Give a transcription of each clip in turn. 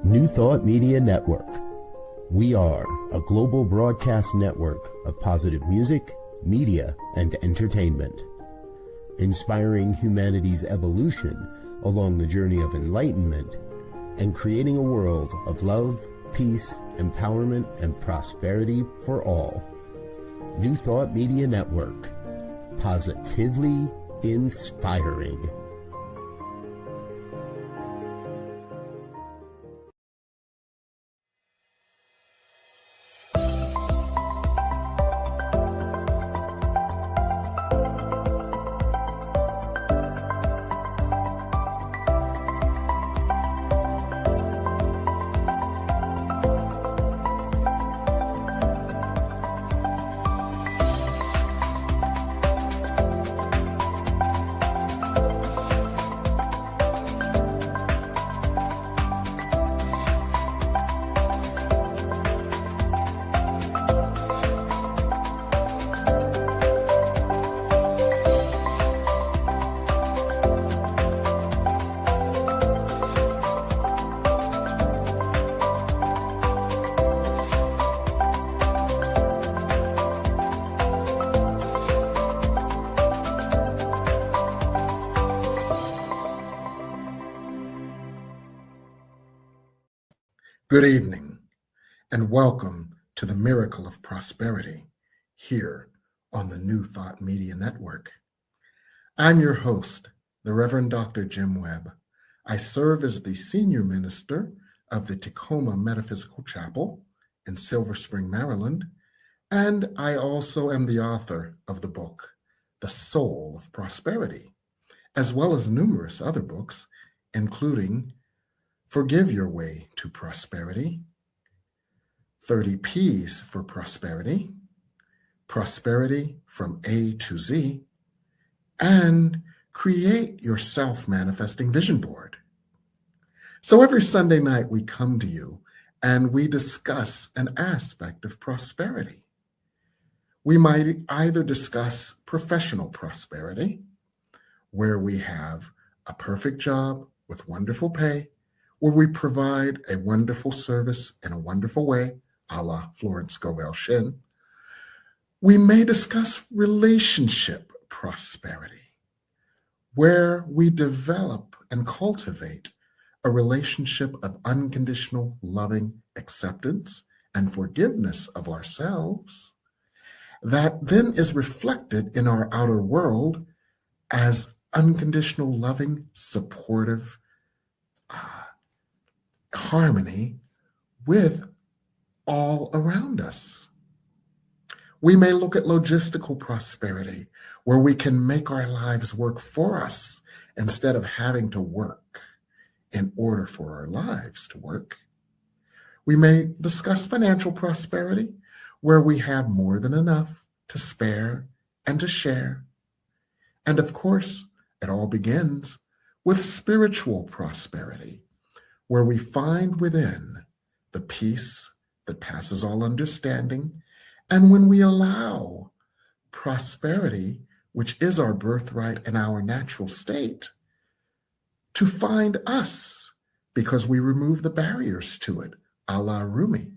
New Thought Media Network. We are a global broadcast network of positive music, media, and entertainment, inspiring humanity's evolution along the journey of enlightenment and creating a world of love, peace, empowerment, and prosperity for all. New Thought Media Network. Positively inspiring. Good evening, and welcome to the Miracle of Prosperity here on the New Thought Media Network. I'm your host, the Reverend Dr. Jim Webb. I serve as the Senior Minister of the Tacoma Metaphysical Chapel in Silver Spring, Maryland, and I also am the author of the book, The Soul of Prosperity, as well as numerous other books, including Forgive Your Way to Prosperity, 30 P's for Prosperity, Prosperity from A to Z, and Create Your Self-Manifesting Vision Board. So every Sunday night we come to you and we discuss an aspect of prosperity. We might either discuss professional prosperity, where we have a perfect job with wonderful pay, where we provide a wonderful service in a wonderful way, a la Florence Scovel Shinn. We may discuss relationship prosperity, where we develop and cultivate a relationship of unconditional loving acceptance and forgiveness of ourselves that then is reflected in our outer world as unconditional loving, supportive harmony with all around us. We may look at logistical prosperity, where we can make our lives work for us instead of having to work in order for our lives to work. We may discuss financial prosperity, where we have more than enough to spare and to share. And of course, it all begins with spiritual prosperity, where we find within the peace that passes all understanding, and when we allow prosperity, which is our birthright and our natural state, to find us, because we remove the barriers to it, a la Rumi.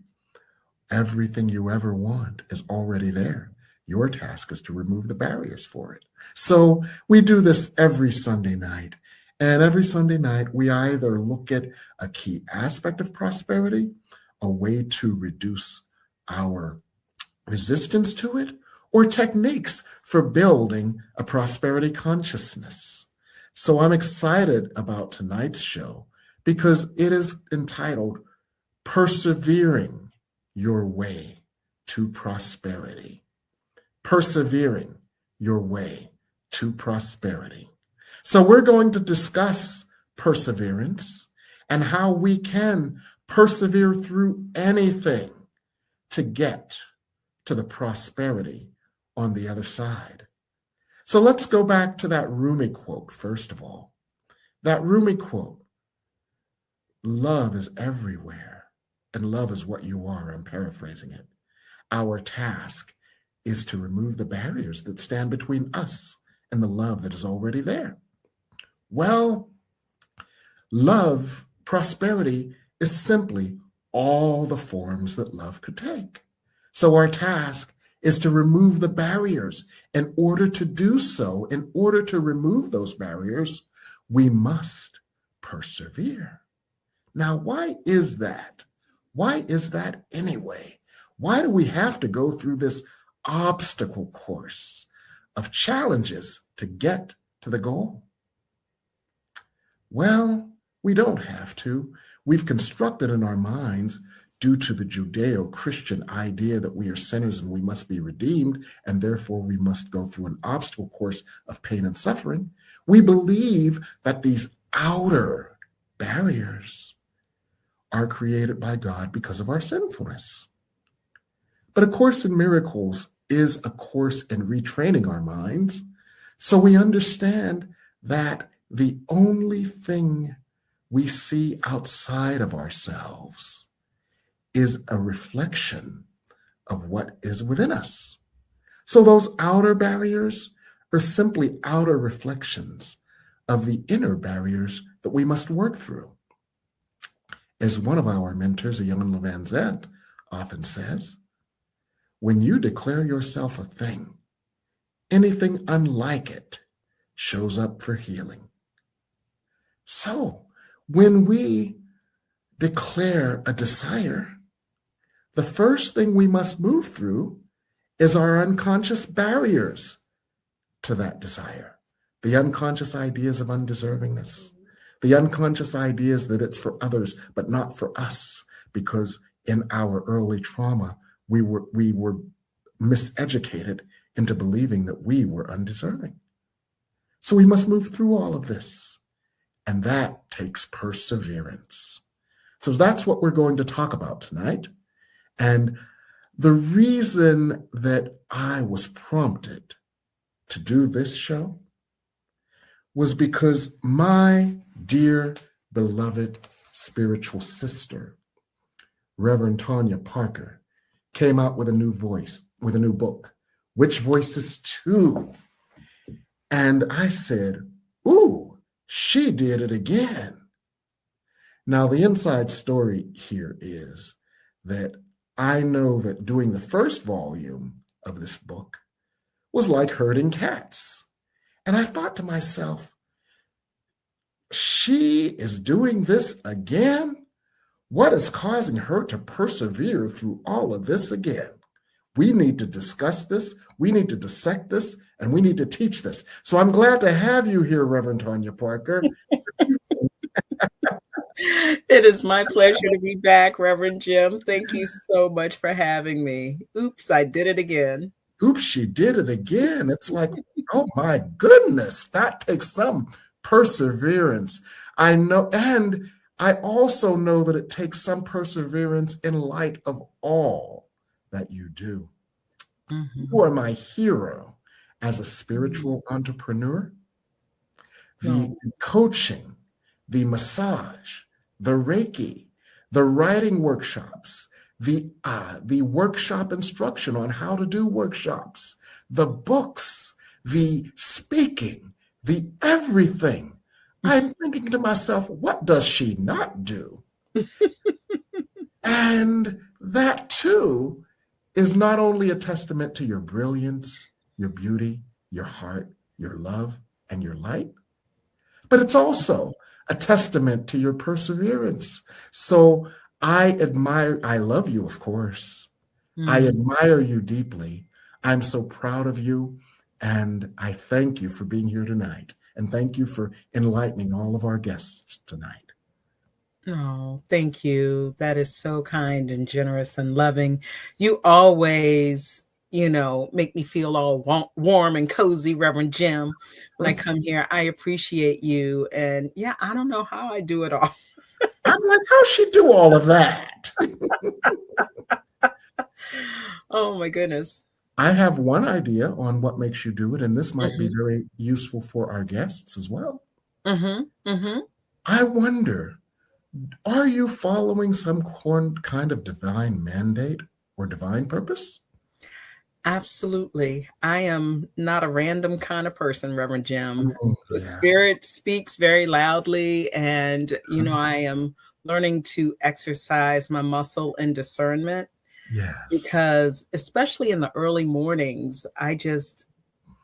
Everything you ever want is already there. Your task is to remove the barriers for it. So we do this every Sunday night. And every Sunday night, we either look at a key aspect of prosperity, a way to reduce our resistance to it, or techniques for building a prosperity consciousness. So I'm excited about tonight's show because it is entitled Persevering Your Way to Prosperity. Persevering Your Way to Prosperity. So we're going to discuss perseverance and how we can persevere through anything to get to the prosperity on the other side. So let's go back to that Rumi quote, first of all. That Rumi quote, love is everywhere, and love is what you are. I'm paraphrasing it. Our task is to remove the barriers that stand between us and the love that is already there. Well, love, prosperity is simply all the forms that love could take. So our task is to remove the barriers. In order to do so, in order to remove those barriers, we must persevere. Now, why is that? Why is that anyway? Why do we have to go through this obstacle course of challenges to get to the goal? Well, we don't have to. We've constructed in our minds, due to the Judeo-Christian idea that we are sinners and we must be redeemed, and therefore we must go through an obstacle course of pain and suffering. We believe that these outer barriers are created by God because of our sinfulness. But A Course in Miracles is a course in retraining our minds, so we understand that the only thing we see outside of ourselves is a reflection of what is within us. So those outer barriers are simply outer reflections of the inner barriers that we must work through. As one of our mentors, a young Van Zandt, often says, when you declare yourself a thing, anything unlike it shows up for healing. So when we declare a desire, the first thing we must move through is our unconscious barriers to that desire. The unconscious ideas of undeservingness, the unconscious ideas that it's for others, but not for us, because in our early trauma, we were miseducated into believing that we were undeserving. So we must move through all of this, and that takes perseverance. So that's what we're going to talk about tonight. And the reason that I was prompted to do this show was because my dear, beloved spiritual sister, Reverend Tonya Parker, came out with a new book, Which Voices To? And I said, ooh, she did it again. Now, the inside story here is that I know that doing the first volume of this book was like herding cats. And I thought to myself, she is doing this again? What is causing her to persevere through all of this again? We need to discuss this, we need to dissect this, and we need to teach this. So I'm glad to have you here, Reverend Tonya Parker. It is my pleasure to be back, Reverend Jim. Thank you so much for having me. Oops, I did it again. Oops, she did it again. It's like, oh my goodness, that takes some perseverance. I know, and I also know that it takes some perseverance in light of all that you do. Mm-hmm. You are my hero as a spiritual entrepreneur. The coaching, the massage, the Reiki, the writing workshops, the workshop instruction on how to do workshops, the books, the speaking, the everything. I'm thinking to myself, what does she not do? And that too is not only a testament to your brilliance, your beauty, your heart, your love, and your light, but it's also a testament to your perseverance. So I love you, of course. I admire you deeply. I'm so proud of you. And I thank you for being here tonight. And thank you for enlightening all of our guests tonight. Oh, thank you. That is so kind and generous and loving. You always, make me feel all warm and cozy, Reverend Jim, when I come here. I appreciate you. And yeah, I don't know how I do it all. I'm like, how's she do all of that? Oh, my goodness. I have one idea on what makes you do it, and this might be very useful for our guests as well. I wonder, are you following some kind of divine mandate or divine purpose? Absolutely. I am not a random kind of person, Reverend Jim. The Spirit speaks very loudly, and, I am learning to exercise my muscle and discernment, Yes. because especially in the early mornings, I just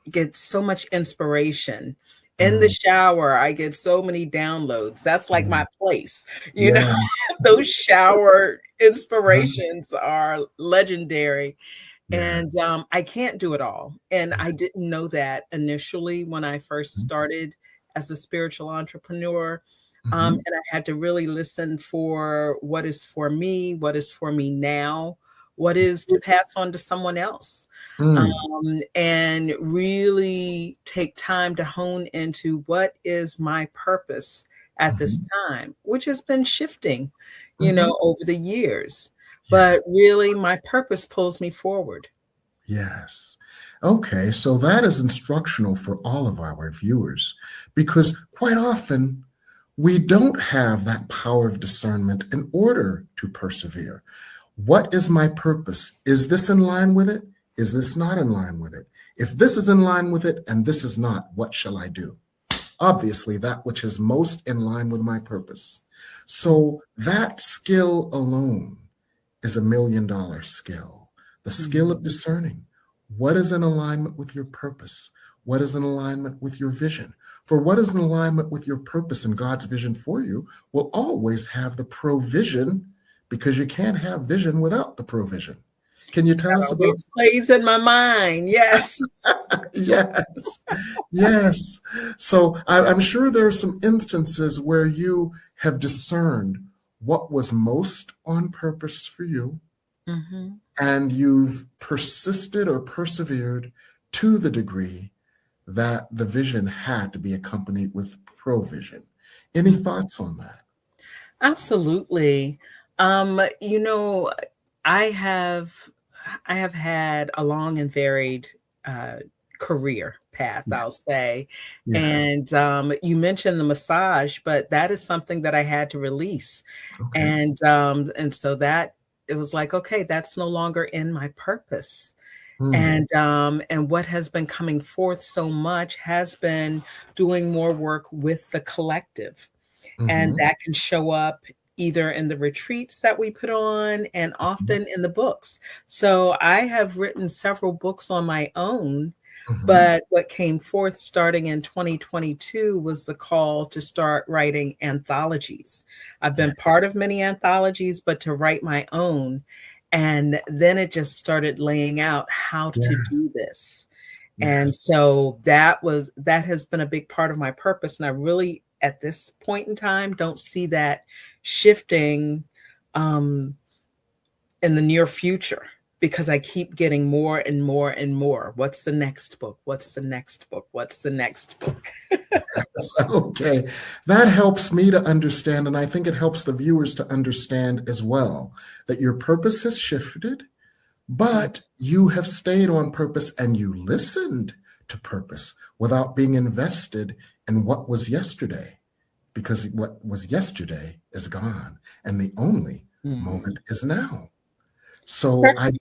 get so much inspiration. In the shower, I get so many downloads. That's like my place. You know, Yes. those shower inspirations are legendary. Yeah. And I can't do it all. And I didn't know that initially when I first started as a spiritual entrepreneur. And I had to really listen for what is for me, what is for me now, what is to pass on to someone else. And really take time to hone into what is my purpose at this time, which has been shifting, you know, over the years. But really, my purpose pulls me forward. Yes. Okay, so that is instructional for all of our viewers, because quite often we don't have that power of discernment in order to persevere. What is my purpose? Is this in line with it? Is this not in line with it? If this is in line with it and this is not, what shall I do? Obviously, that which is most in line with my purpose. So that skill alone is $1 million skill. The skill of discerning what is in alignment with your purpose, what is in alignment with your vision. For what is in alignment with your purpose and God's vision for you will always have the provision, because you can't have vision without the provision. Can you tell us about? It plays in my mind. Yes. Yes. So I'm sure there are some instances where you have discerned what was most on purpose for you, and you've persisted or persevered to the degree that the vision had to be accompanied with provision. Any thoughts on that? Absolutely. You know, I have had a long and varied career path, I'll say. Yes. And you mentioned the massage, but that is something that I had to release. Okay. And so that it was like, okay, that's no longer in my purpose. And what has been coming forth so much has been doing more work with the collective. And that can show up either in the retreats that we put on and often in the books. So I have written several books on my own, but what came forth starting in 2022 was the call to start writing anthologies. I've been part of many anthologies, but to write my own. And then it just started laying out how to do this. And so that has been a big part of my purpose. And I really, at this point in time, don't see that shifting in the near future, because I keep getting more and more and more. What's the next book? What's the next book? What's the next book? Okay. That helps me to understand, and I think it helps the viewers to understand as well, that your purpose has shifted, but you have stayed on purpose and you listened to purpose without being invested in what was yesterday, because what was yesterday is gone and the only moment is now. So go ahead.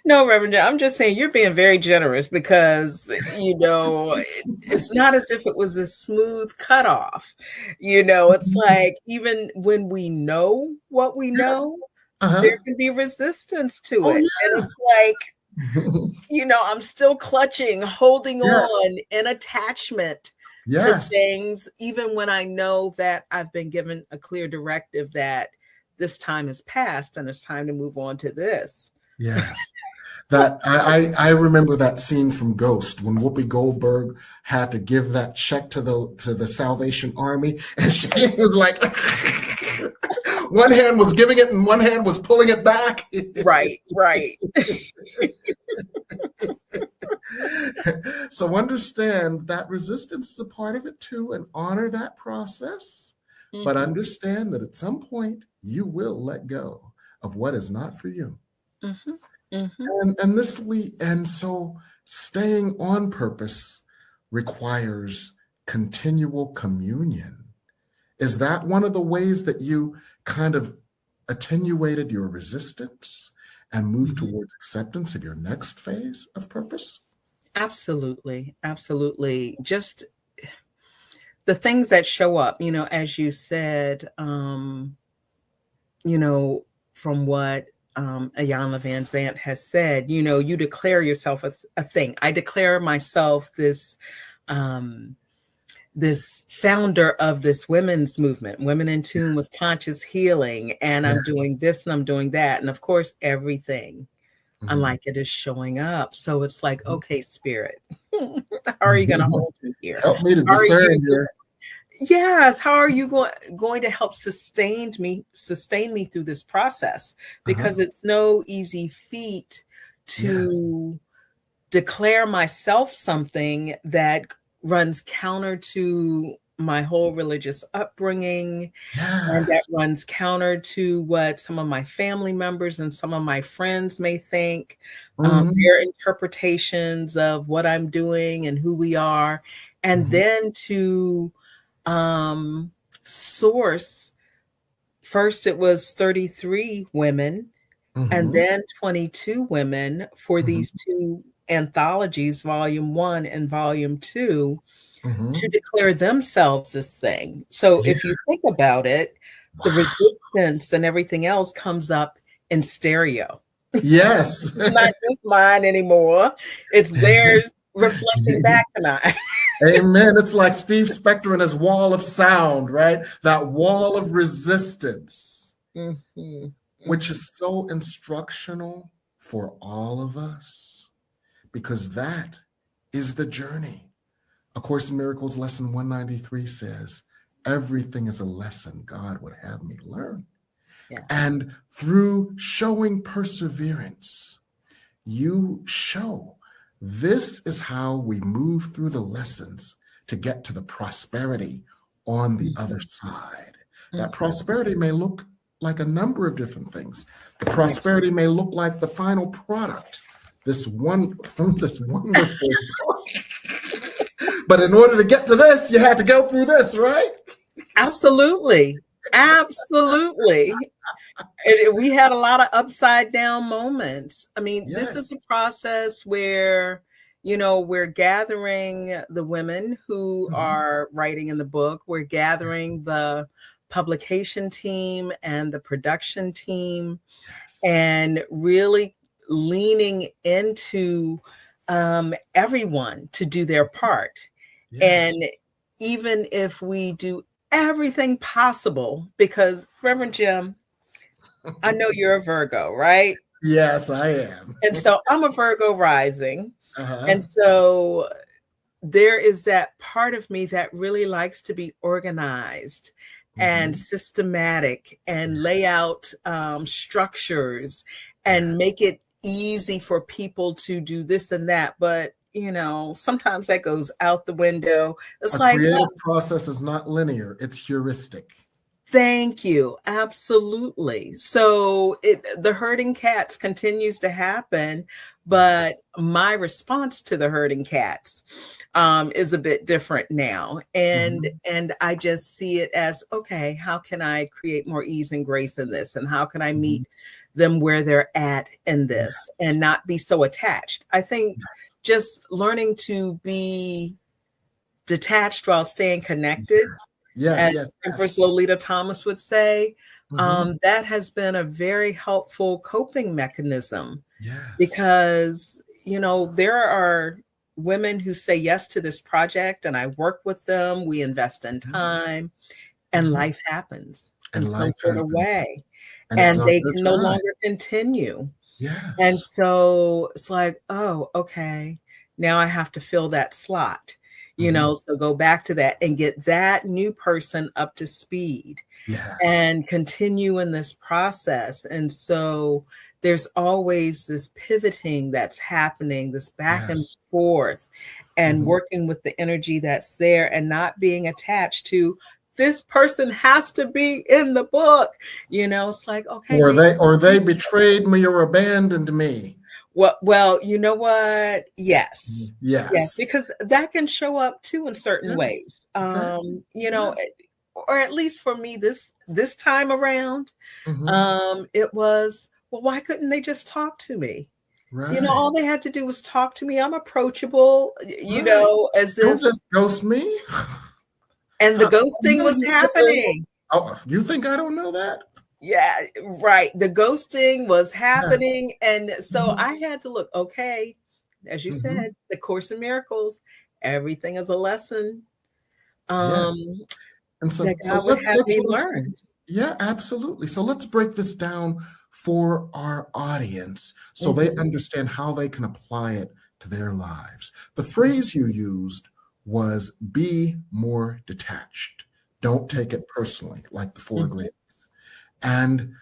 No, Reverend, I'm just saying you're being very generous, because, you know, it's not as if it was a smooth cutoff. You know, it's like even when we know what we know, there can be resistance to it. And it's like, you know, I'm still clutching, holding on in attachment to things, even when I know that I've been given a clear directive that this time has passed and it's time to move on to this. Yes. That I remember that scene from Ghost when Whoopi Goldberg had to give that check to the Salvation Army, and she was like, one hand was giving it and one hand was pulling it back. Right. So understand that resistance is a part of it too, and honor that process. But understand that at some point you will let go of what is not for you. And so staying on purpose requires continual communion. Is that one of the ways that you kind of attenuated your resistance and moved towards acceptance of your next phase of purpose? Absolutely. Just the things that show up, as you said, from what Ayanna Van Zant has said, you declare yourself as a thing. I declare myself this founder of this women's movement, Women in Tune with Conscious Healing, and I'm doing this and I'm doing that. And of course, everything unlike it is showing up. So it's like, okay, Spirit, how are you going to hold me here? Help me to discern here. Yes. How are you going to help sustain me through this process? Because it's no easy feat to declare myself something that runs counter to my whole religious upbringing, and that runs counter to what some of my family members and some of my friends may think, their interpretations of what I'm doing and who we are, and then to source. First, it was 33 women, and then 22 women for these two anthologies, Volume 1 and Volume 2, to declare themselves this thing. So if you think about it, the resistance and everything else comes up in stereo. Yes. It's not just mine anymore. It's theirs reflecting back to mine. Amen. It's like Steve Spector and his wall of sound, right? That wall of resistance, which is so instructional for all of us, because that is the journey. A Course in Miracles lesson 193 says, everything is a lesson God would have me learn. Yeah. And through showing perseverance, you show this is how we move through the lessons to get to the prosperity on the other side. That prosperity may look like a number of different things. The prosperity may look like the final product, this wonderful book. But in order to get to this, you had to go through this, right? Absolutely. Absolutely. We had a lot of upside down moments. I mean, this is a process where, we're gathering the women who are writing in the book. We're gathering the publication team and the production team, and really leaning into everyone to do their part. And even if we do everything possible, because Reverend Jim, I know you're a Virgo, right? Yes, I am. And so I'm a Virgo rising. And so there is that part of me that really likes to be organized and systematic and lay out structures and make it easy for people to do this and that. But sometimes that goes out the window. It's a like creative process is not linear, it's heuristic. Thank you. Absolutely. So the herding cats continues to happen, but my response to the herding cats is a bit different now. And I just see it as, okay, how can I create more ease and grace in this? And how can I meet them where they're at in this and not be so attached? I think just learning to be detached while staying connected, as Empress Lolita Thomas would say, that has been a very helpful coping mechanism. Because, there are women who say yes to this project, and I work with them, we invest in time, and life happens in some sort of way. And they can no longer continue. And so it's like, oh, okay, now I have to fill that slot, so go back to that and get that new person up to speed and continue in this process. And so there's always this pivoting that's happening, this back and forth, and working with the energy that's there and not being attached to this person has to be in the book. It's like, okay. Or they betrayed me or abandoned me. Well, you know what? Yes, because that can show up too in certain ways. Or at least for me, this time around, it was, well, why couldn't they just talk to me? All they had to do was talk to me. I'm approachable, as if don't just ghost me. And the ghosting was happening. Oh, you think I don't know that? Yeah, right. The ghosting was happening. And so I had to look, okay, as you said, the Course in Miracles, everything is a lesson. Yes. And so, that God would have me learn. Yeah, absolutely. So let's break this down for our audience so they understand how they can apply it to their lives. The phrase you used was be more detached. Don't take it personally, like the 4 agreements. And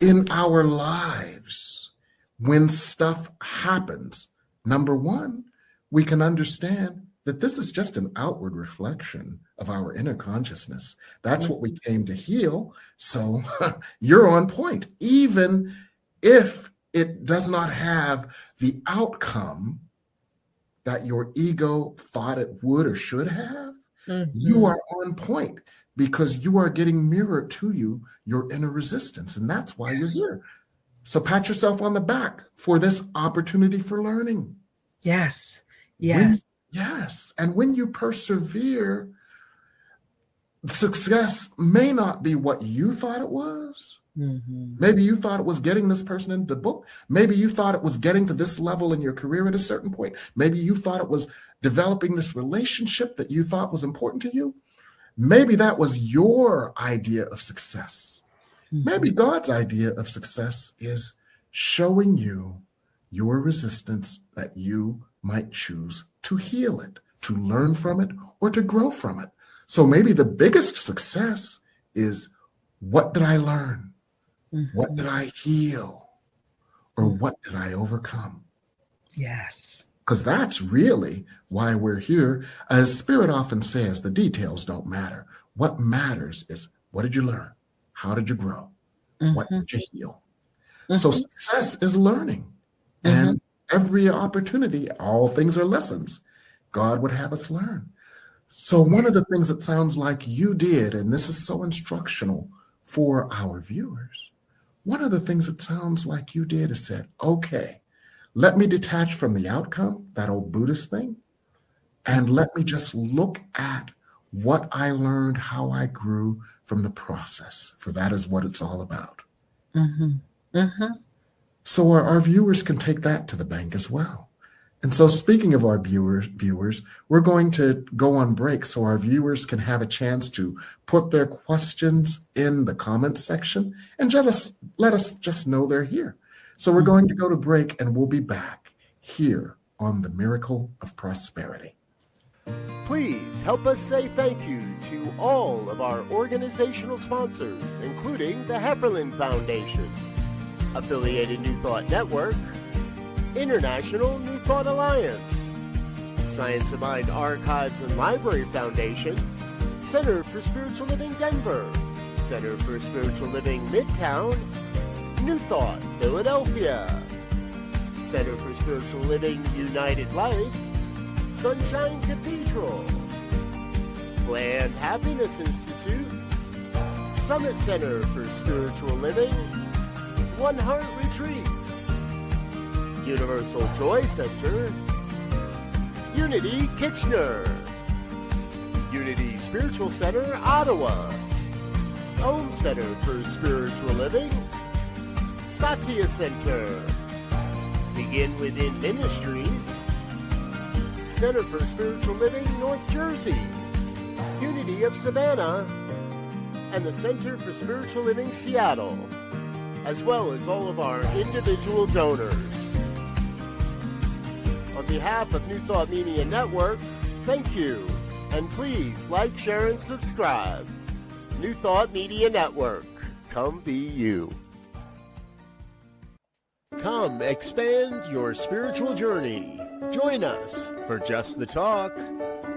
in our lives, when stuff happens, number one, we can understand that this is just an outward reflection of our inner consciousness. That's what we came to heal. So you're on point. Even if it does not have the outcome that your ego thought it would or should have, you are on point because you are getting mirrored to you, your inner resistance. And that's why you're here. So pat yourself on the back for this opportunity for learning. Yes. Yes. And when you persevere, success may not be what you thought it was. Maybe you thought it was getting this person into the book. Maybe you thought it was getting to this level in your career at a certain point. Maybe you thought it was developing this relationship that you thought was important to you. Maybe that was your idea of success. Maybe God's idea of success is showing you your resistance that you might choose to heal it, to learn from it, or to grow from it. So maybe the biggest success is, what did I learn? What did I heal? Or what did I overcome? Yes. Because that's really why we're here. As Spirit often says, the details don't matter. What matters is, what did you learn? How did you grow? What did you heal? So success is learning. And every opportunity, all things are lessons. God would have us learn. So one of the things that sounds like you did, and this is so instructional for our viewers, one of the things that sounds like you did is said, okay, let me detach from the outcome, that old Buddhist thing, and let me just look at what I learned, how I grew from the process, for that is what it's all about. So our viewers can take that to the bank as well. And so speaking of our viewers, we're going to go on break so our viewers can have a chance to put their questions in the comments section and just let us just know they're here. So we're going to go to break and we'll be back here on the Miracle of Prosperity. Please help us say thank you to all of our organizational sponsors, including the Hefferland Foundation, Affiliated New Thought Network, International New Thought Alliance, Science of Mind Archives and Library Foundation, Center for Spiritual Living Denver, Center for Spiritual Living Midtown, New Thought Philadelphia, Center for Spiritual Living United Life, Sunshine Cathedral, Planned Happiness Institute, Summit Center for Spiritual Living, One Heart Retreats, Universal Joy Center, Unity Kitchener, Unity Spiritual Center Ottawa, Home Center for Spiritual Living, Satya Center, Begin Within Ministries, Center for Spiritual Living North Jersey, Unity of Savannah, and the Center for Spiritual Living Seattle, as well as all of our individual donors. On behalf of New Thought Media Network, thank you, and please like, share, and subscribe. New Thought Media Network, come be you. Come expand your spiritual journey. Join us for Just the Talk,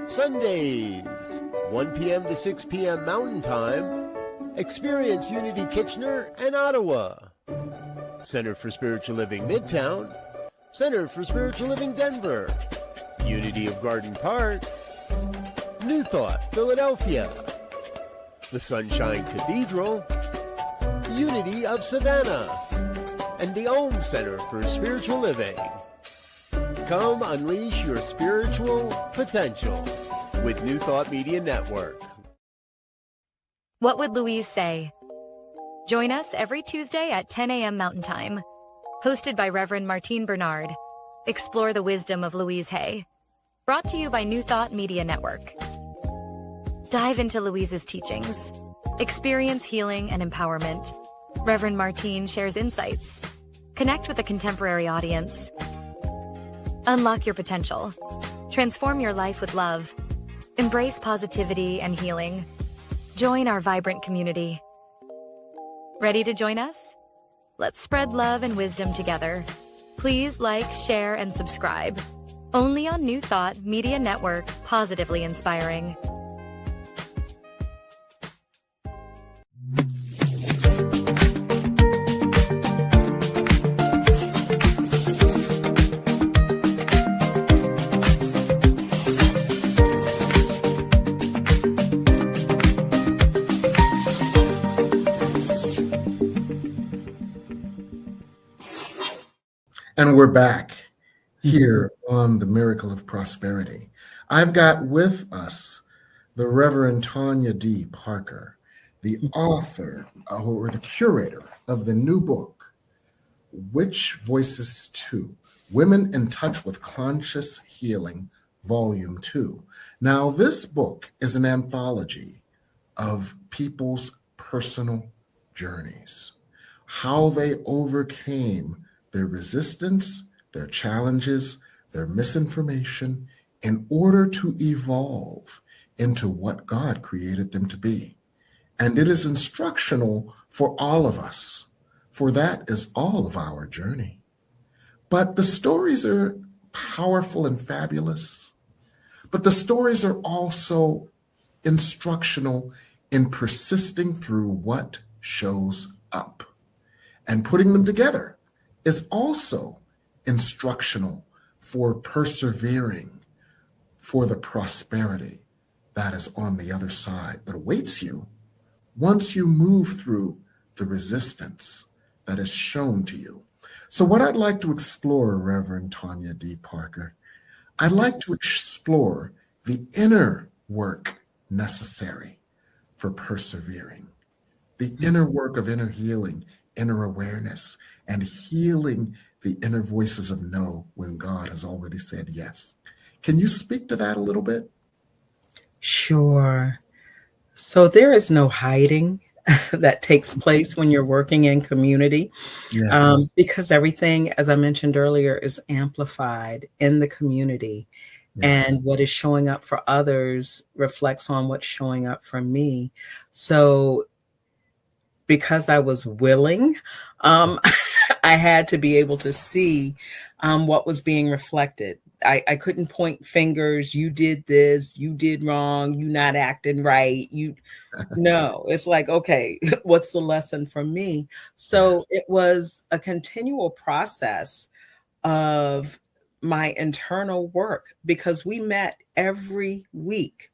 Sundays, 1 p.m. to 6 p.m. Mountain Time. Experience Unity Kitchener and Ottawa. Center for Spiritual Living Midtown, Center for Spiritual Living Denver, Unity of Garden Park, New Thought Philadelphia, the Sunshine Cathedral, Unity of Savannah, and the Om Center for Spiritual Living. Come unleash your spiritual potential. with New Thought Media Network. What would Louise say? Join us every Tuesday at 10 a.m. Mountain Time. Hosted by Reverend Martine Bernard. Explore the wisdom of Louise Hay. Brought to you by New Thought Media Network. Dive into Louise's teachings. Experience healing and empowerment. Reverend Martine shares insights. Connect with a contemporary audience. Unlock your potential. Transform your life with love. Embrace positivity and healing. Join our vibrant community. Ready to join us? Let's spread love and wisdom together. Please like, share, and subscribe. Only on New Thought Media Network, positively inspiring. And we're back here on the Miracle of Prosperity. I've got with us the Reverend Tonya D. Parker, the author or the curator of the new book, Which Voices 2? Women in Touch with Conscious Healing, Volume 2. Now, this book is an anthology of people's personal journeys, how they overcame their resistance, their challenges, their misinformation, in order to evolve into what God created them to be. And it is instructional for all of us, for that is all of our journey. But the stories are powerful and fabulous, but the stories are also instructional in persisting through what shows up, and putting them together is also instructional for persevering for the prosperity that is on the other side that awaits you once you move through the resistance that is shown to you. So what I'd like to explore, Reverend Tonya D. Parker, I'd like to explore the inner work necessary for persevering, the inner work of inner healing, inner awareness, and healing the inner voices of no when God has already said yes. Can you speak to that a little bit? Sure. So there is no hiding that takes place when you're working in community, because everything, as I mentioned earlier, is amplified in the community. Yes. And what is showing up for others reflects on what's showing up for me. So because I was willing, I had to be able to see what was being reflected. I couldn't point fingers. You did this, you did wrong, you not acting right. No, it's like, okay, what's the lesson for me? So it was a continual process of my internal work, because we met every week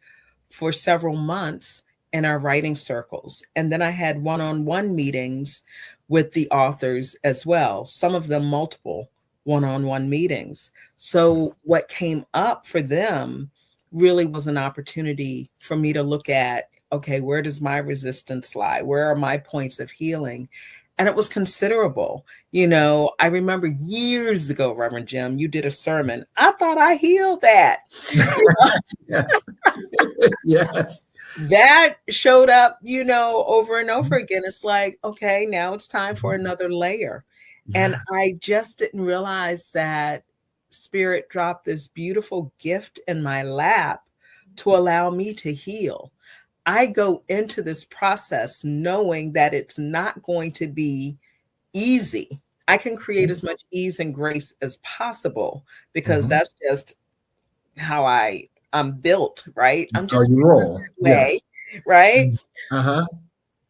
for several months in our writing circles. And then I had one-on-one meetings with the authors as well, some of them multiple one-on-one meetings. So what came up for them really was an opportunity for me to look at, okay, where does my resistance lie? Where are my points of healing? And it was considerable. You know, I remember years ago, Reverend Jim, you did a sermon. I thought I healed that. Yes. Yes. That showed up, you know, over and over again. It's like, okay, now it's time for another layer. Yes. And I just didn't realize that Spirit dropped this beautiful gift in my lap to allow me to heal. I go into this process knowing that it's not going to be easy. I can create as much ease and grace as possible, because that's just how I'm built, right? That's how you roll. Yes. Right? Uh-huh.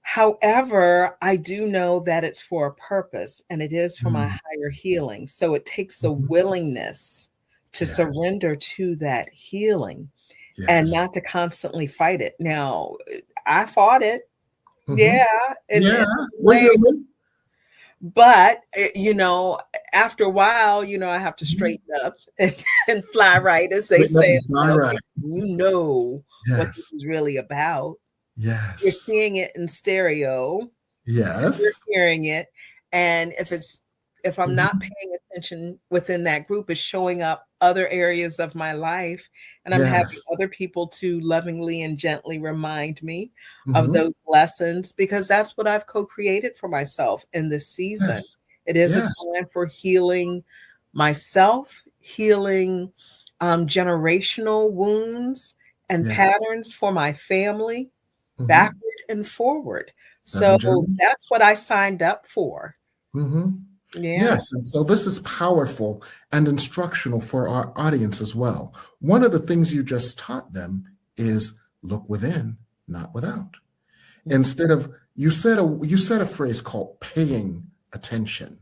However, I do know that it's for a purpose, and it is for my higher healing. So it takes a willingness to surrender to that healing. Yes. And not to constantly fight it. Now, I fought it. Yeah. But, after a while, I have to straighten up and fly right, as they say. All right. You know what this Yes. is really about. You're Yes. seeing it in stereo. You're Yes. hearing it. And if I'm not Mhm. paying attention within that group, it's showing up other areas of my life. And I'm having Yes. other people to lovingly and gently remind me of Mhm. those lessons, because that's what I've co-created for myself in this season. Yes. It is a Yes. time for healing myself, healing generational wounds and Yes. patterns for my family, Mhm. backward and forward. So Reverend Jeremy? that's what I signed up for. Mhm. Yeah. Yes, and so this is powerful and instructional for our audience as well. One of the things you just taught them is look within, not without. Instead of you said a phrase called paying attention,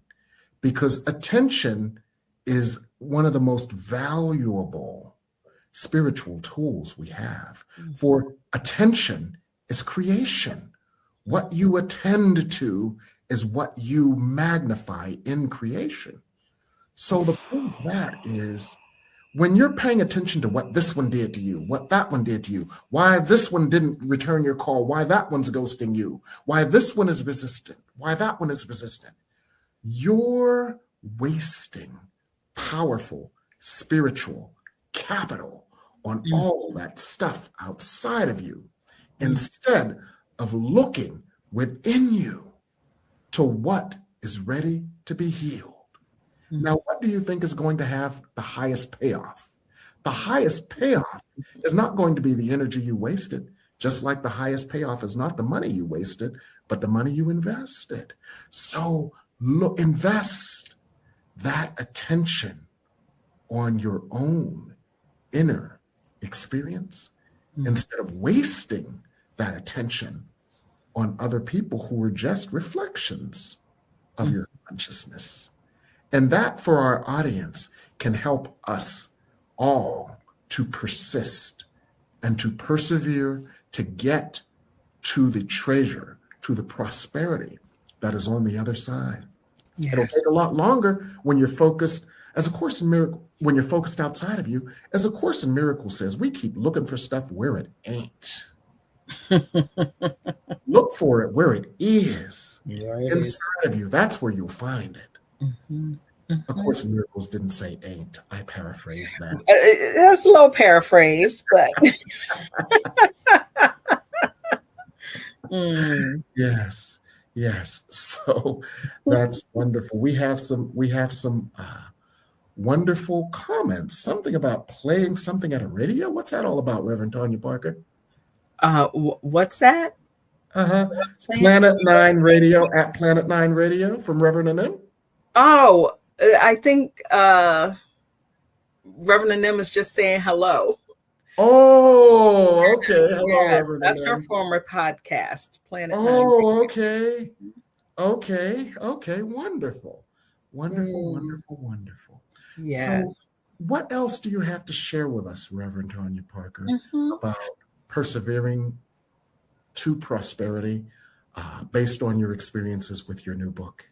because attention is one of the most valuable spiritual tools we have. For attention is creation. What you attend to is what you magnify in creation. So the point of that is when you're paying attention to what this one did to you, what that one did to you, why this one didn't return your call, why that one's ghosting you, why this one is resistant, why that one is resistant, you're wasting powerful spiritual capital on all that stuff outside of you instead of looking within you to what is ready to be healed. Now, what do you think is going to have the highest payoff? The highest payoff is not going to be the energy you wasted, just like the highest payoff is not the money you wasted, but the money you invested. So invest that attention on your own inner experience instead of wasting that attention on other people who are just reflections of your consciousness. And that for our audience can help us all to persist and to persevere to get to the treasure, to the prosperity that is on the other side. Yes. It'll take a lot longer when you're focused, as A Course in Miracles, when you're focused outside of you. As A Course in Miracles says, we keep looking for stuff where it ain't. Look for it where it is. Inside of you. That's where you'll find it. A Course in Miracles didn't say ain't. I paraphrased that. That's a little paraphrase, but Yes, yes. So that's wonderful. We have some wonderful comments. Something about playing something at a radio. What's that all about, Reverend Tonya Parker? What's that? Planet 9 Radio, at Planet 9 Radio from Reverend Anem. Oh, I think Reverend Anem is just saying hello. Oh, okay. Hello, yes, Reverend that's Anem. her former podcast, Planet 9. Oh, okay. Okay. Wonderful. Wonderful. Yes. So what else do you have to share with us, Reverend Tonya Parker, about persevering to prosperity based on your experiences with your new book?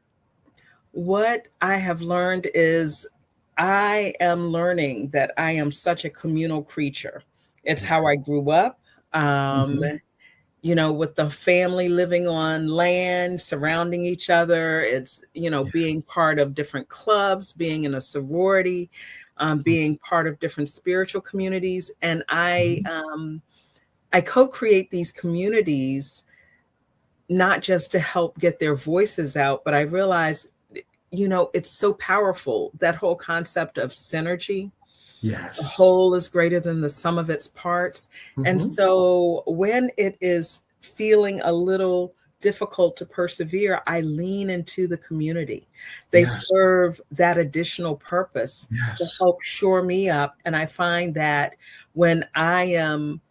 What I have learned is I am learning that I am such a communal creature. It's how I grew up. With the family living on land, surrounding each other. It's, being part of different clubs, being in a sorority, being part of different spiritual communities. And I co-create these communities, not just to help get their voices out, but I realize, it's so powerful, that whole concept of synergy. Yes. The whole is greater than the sum of its parts. And so when it is feeling a little difficult to persevere, I lean into the community. They serve that additional purpose to help shore me up. And I find that when I am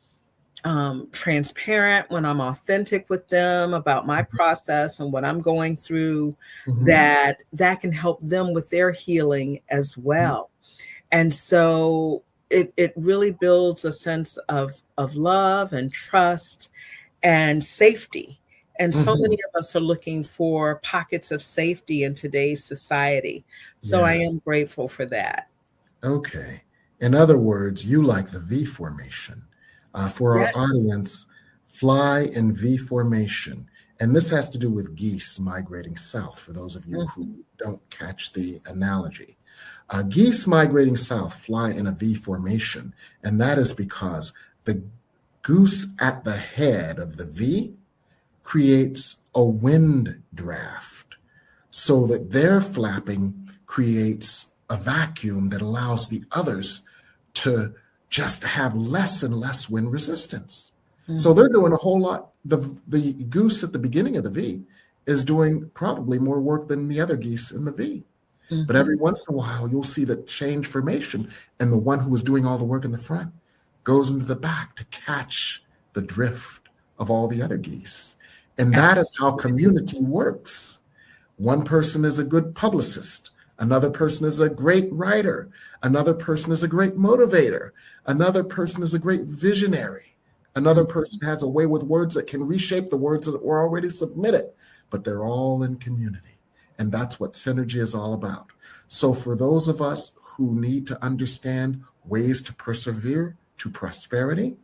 transparent, when I'm authentic with them about my process and what I'm going through, that can help them with their healing as well. And so it really builds a sense of love and trust and safety. And so many of us are looking for pockets of safety in today's society. So I am grateful for that. Okay. In other words, you like the V formation. For our audience, fly in V formation. And this has to do with geese migrating south, for those of you who don't catch the analogy. Geese migrating south fly in a V formation, and that is because the goose at the head of the V creates a wind draft, so that their flapping creates a vacuum that allows the others to just have less and less wind resistance. So they're doing a whole lot. The goose at the beginning of the V is doing probably more work than the other geese in the V. But every once in a while, you'll see the change formation, and the one who was doing all the work in the front goes into the back to catch the drift of all the other geese. And that is how community works. One person is a good publicist. Another person is a great writer. Another person is a great motivator. Another person is a great visionary. Another person has a way with words that can reshape the words that were already submitted, but they're all in community. And that's what synergy is all about. So for those of us who need to understand ways to persevere to prosperity,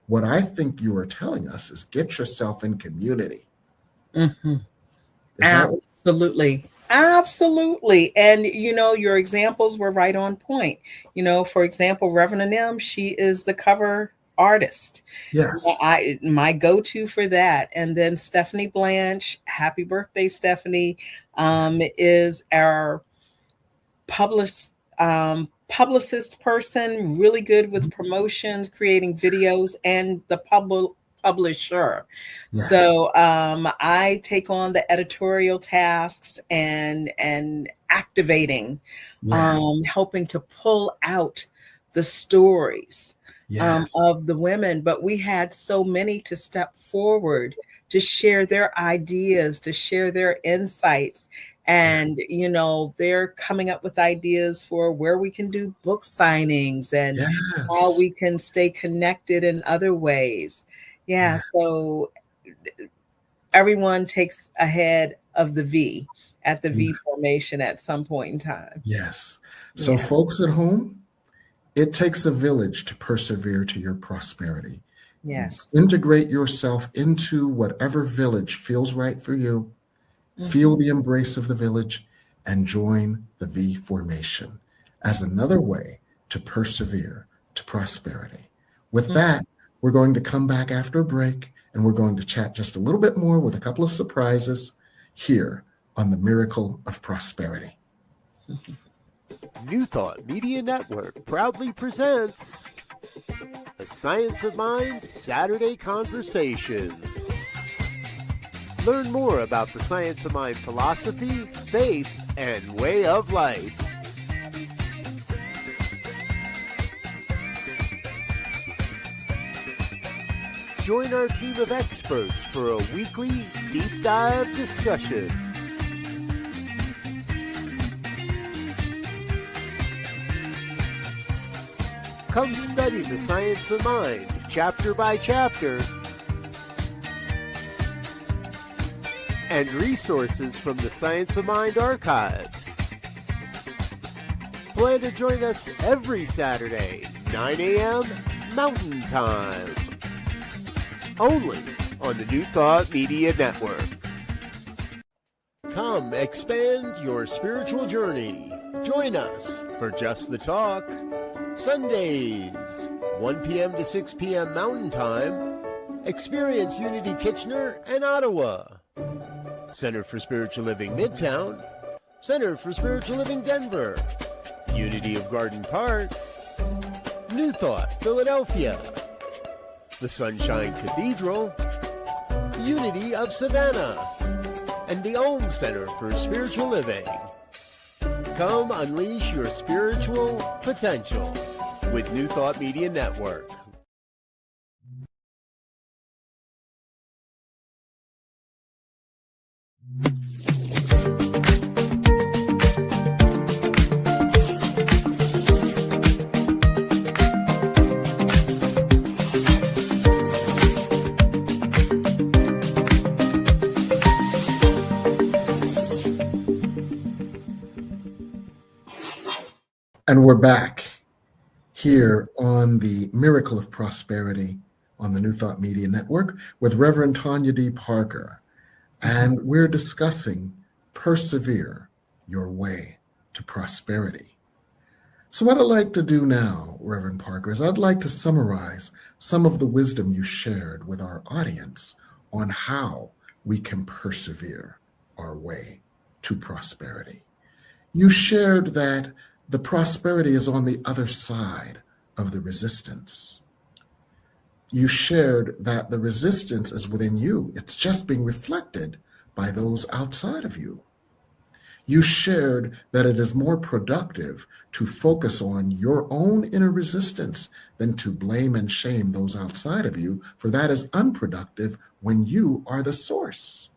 what I think you are telling us is get yourself in community. Absolutely. Absolutely. And, your examples were right on point. For example, Reverend M, she is the cover artist. Yes. My go-to for that. And then Stephanie Blanche, happy birthday, Stephanie, is our publicist person, really good with promotions, creating videos, and the publisher. Yes. So I take on the editorial tasks and activating, helping to pull out the stories of the women. But we had so many to step forward to share their ideas, to share their insights. And, they're coming up with ideas for where we can do book signings and how we can stay connected in other ways. So everyone takes ahead of the V at the V formation at some point in time. Yes. So folks at home, it takes a village to persevere to your prosperity. Yes. Integrate yourself into whatever village feels right for you. Feel the embrace of the village and join the V formation as another way to persevere to prosperity. With that, we're going to come back after a break, and we're going to chat just a little bit more with a couple of surprises here on the Miracle of Prosperity. New Thought Media Network proudly presents the Science of Mind Saturday Conversations. Learn more about the Science of Mind philosophy, faith, and way of life. Join our team of experts for a weekly deep dive discussion. Come study the science of mind, chapter by chapter, and resources from the Science of Mind archives. Plan to join us every Saturday, 9 a.m. Mountain Time. Only on the New Thought Media Network. Come expand your spiritual journey. Join us for Just the Talk. Sundays, 1 p.m. to 6 p.m. Mountain Time. Experience Unity Kitchener and Ottawa. Center for Spiritual Living Midtown. Center for Spiritual Living Denver. Unity of Garden Park. New Thought Philadelphia. The Sunshine Cathedral. Unity of Savannah. And the Om Center for Spiritual Living. Come unleash your spiritual potential with New Thought Media Network. And we're back here on the Miracle of Prosperity on the New Thought Media Network with Reverend Tonya D. Parker. And we're discussing Persevere, Your Way to Prosperity. So what I'd like to do now, Reverend Parker, is I'd like to summarize some of the wisdom you shared with our audience on how we can persevere our way to prosperity. You shared that the prosperity is on the other side of the resistance. You shared that the resistance is within you. It's just being reflected by those outside of you. You shared that it is more productive to focus on your own inner resistance than to blame and shame those outside of you, for that is unproductive when you are the source.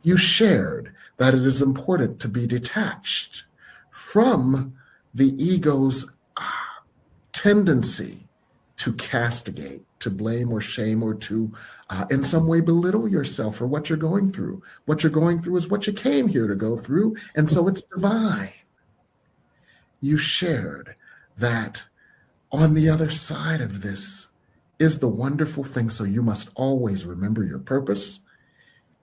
You shared that it is important to be detached from the ego's tendency to castigate, to blame or shame, or to in some way belittle yourself for what you're going through. What you're going through is what you came here to go through, and so it's divine. You shared that on the other side of this is the wonderful thing, so you must always remember your purpose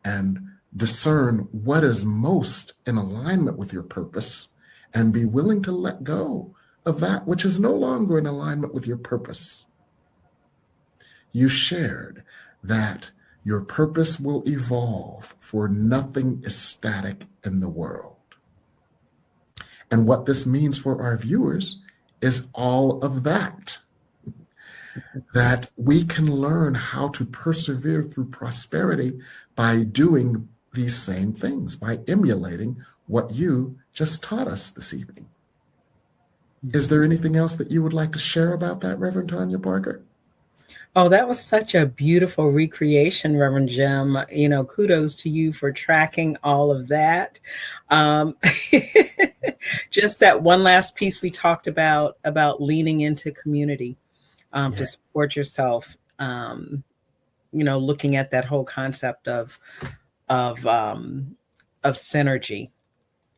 and discern what is most in alignment with your purpose and be willing to let go of that which is no longer in alignment with your purpose. You shared that your purpose will evolve, for nothing is static in the world. And what this means for our viewers is all of that. That we can learn how to persevere through prosperity by doing these same things, by emulating what you just taught us this evening. Is there anything else that you would like to share about that, Reverend Tonya Parker? Oh, that was such a beautiful recreation, Reverend Jim. You know, kudos to you for tracking all of that. Just that one last piece we talked about leaning into community to support yourself. You know, looking at that whole concept of synergy,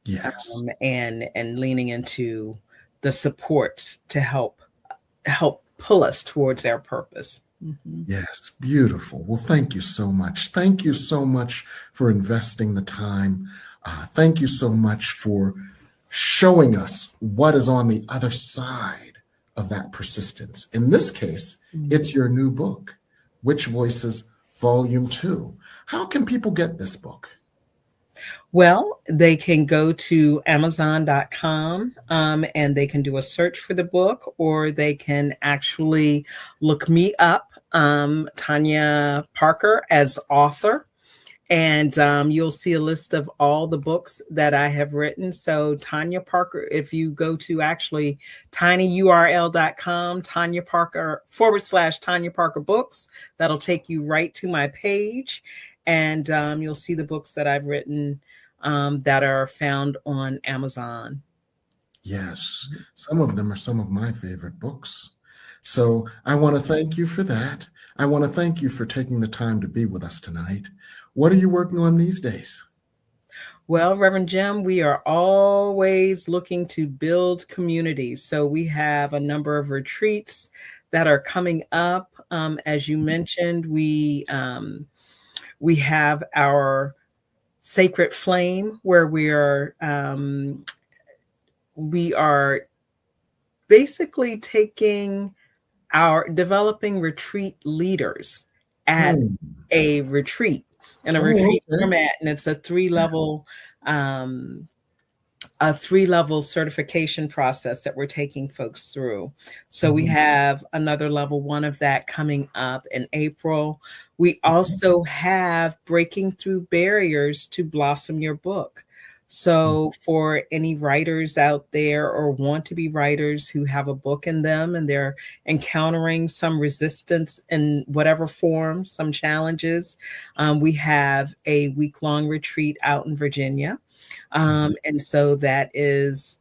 Yes, and leaning into the supports to help pull us towards our purpose. Mm-hmm. Yes, beautiful. Well, thank you so much. Thank you so much for investing the time. Thank you so much for showing us what is on the other side of that persistence. In this case, it's your new book, Witch Voices, Volume 2. How can people get this book? Well, they can go to Amazon.com and they can do a search for the book, or they can actually look me up, Tonya Parker, as author. And you'll see a list of all the books that I have written. So Tonya Parker, if you go to actually tinyurl.com, Tonya Parker / Tonya Parker books, that'll take you right to my page. And you'll see the books that I've written that are found on Amazon. Yes, some of them are some of my favorite books. So I want to thank you for that. I want to thank you for taking the time to be with us tonight. What are you working on these days? Well, Reverend Jim, we are always looking to build communities. So we have a number of retreats that are coming up. As you mentioned, we have our Sacred Flame, where we are basically developing retreat leaders at a retreat in a retreat format, and it's a three-level certification process that we're taking folks through. So we have another level 1 of that coming up in April. We also have Breaking Through Barriers to Blossom Your Book. So for any writers out there or want to be writers who have a book in them and they're encountering some resistance in whatever form, some challenges, we have a week-long retreat out in Virginia. And so that is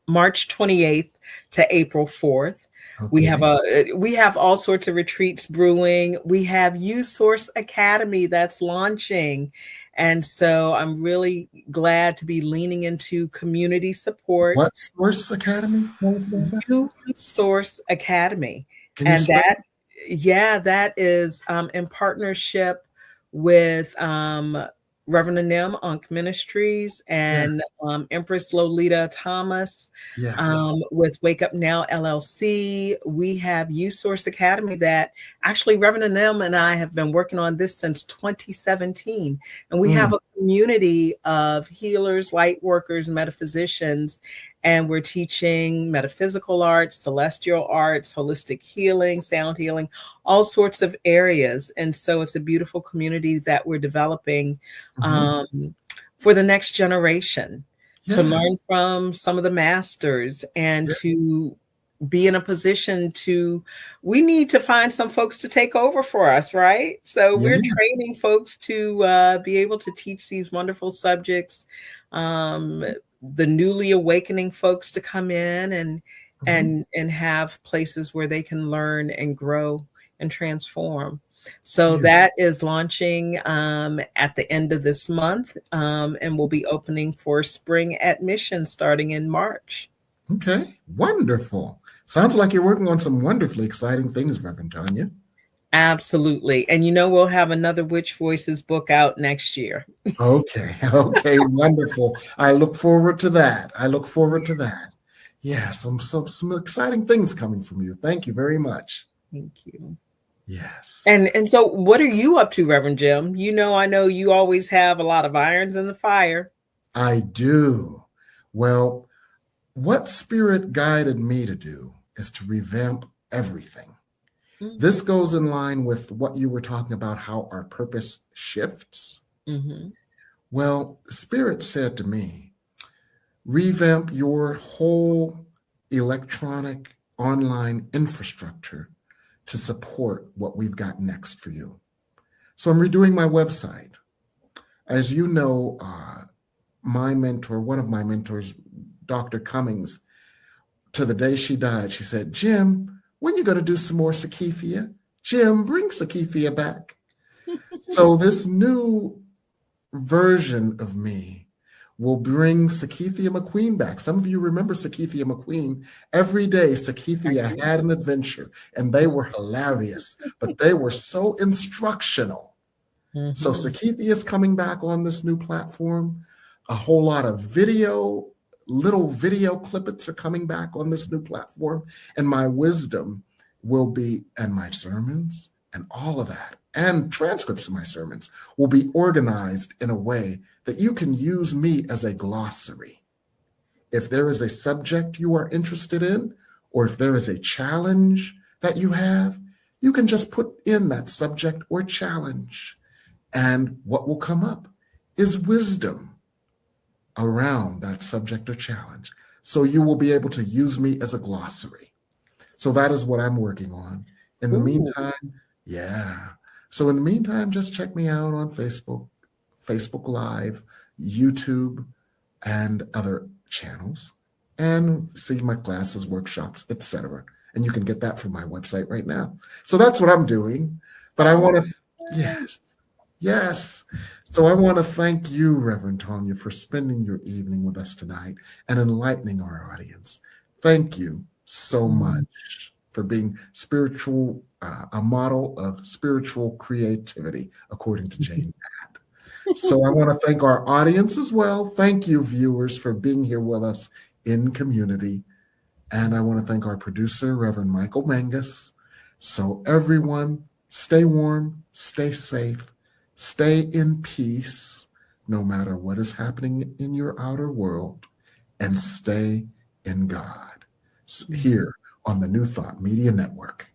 March 28th to April 4th. Okay. We have all sorts of retreats brewing. We have U Source Academy that's launching. And so I'm really glad to be leaning into community support. What Source Academy? New Source Academy. Can you And spell? that is in partnership with Reverend Anem Ankh Ministries and Empress Lolita Thomas Yes. with Wake Up Now LLC. We have Youth Source Academy that actually Reverend Anem and I have been working on this since 2017. And we have a community of healers, light workers, metaphysicians, and we're teaching metaphysical arts, celestial arts, holistic healing, sound healing, all sorts of areas. And so it's a beautiful community that we're developing for the next generation to learn from some of the masters and to be in a position we need to find some folks to take over for us, right? So we're training folks to be able to teach these wonderful subjects, the newly awakening folks to come in and have places where they can learn and grow and transform. So that is launching at the end of this month and will be opening for spring admission starting in March. Okay, wonderful. Sounds like you're working on some wonderfully exciting things, Reverend Tonya. Absolutely. And we'll have another Witch Voices book out next year. Okay, wonderful. I look forward to that. Yeah, some exciting things coming from you. Thank you very much. Thank you. Yes. And so what are you up to, Reverend Jim? I know you always have a lot of irons in the fire. I do. Well, what Spirit guided me to do is to revamp everything. This goes in line with what you were talking about, how our purpose shifts. Well, Spirit said to me, revamp your whole electronic online infrastructure to support what we've got next for you. So I'm redoing my website. As you know, my mentor, one of my mentors, Dr. Cummings, to the day she died, she said, Jim, when you going to do some more Sakithia? Jim, bring Sakithia back. So this new version of me will bring Sakithia McQueen back. Some of you remember Sakithia McQueen. Every day, Sakithia had an adventure, and they were hilarious, but they were so instructional. So Sakithia is coming back on this new platform. A whole lot of little video clippets are coming back on this new platform, and my wisdom will be, and my sermons and all of that, and transcripts of my sermons will be organized in a way that you can use me as a glossary. If there is a subject you are interested in, or if there is a challenge that you have, you can just put in that subject or challenge, and what will come up is wisdom around that subject or challenge. So you will be able to use me as a glossary. So that is what I'm working on. In the meantime, So in the meantime, just check me out on Facebook Live, YouTube, and other channels, and see my classes, workshops, etc. And you can get that from my website right now. So that's what I'm doing. But I want to, yes. So I want to thank you, Reverend Tonya, for spending your evening with us tonight and enlightening our audience. Thank you so much for being spiritual, a model of spiritual creativity, according to Jane Pat. So I want to thank our audience as well. Thank you, viewers, for being here with us in community. And I want to thank our producer, Reverend Michael Mangus. So everyone, stay warm, stay safe, stay in peace, no matter what is happening in your outer world, and stay in God. Here on the New Thought Media Network.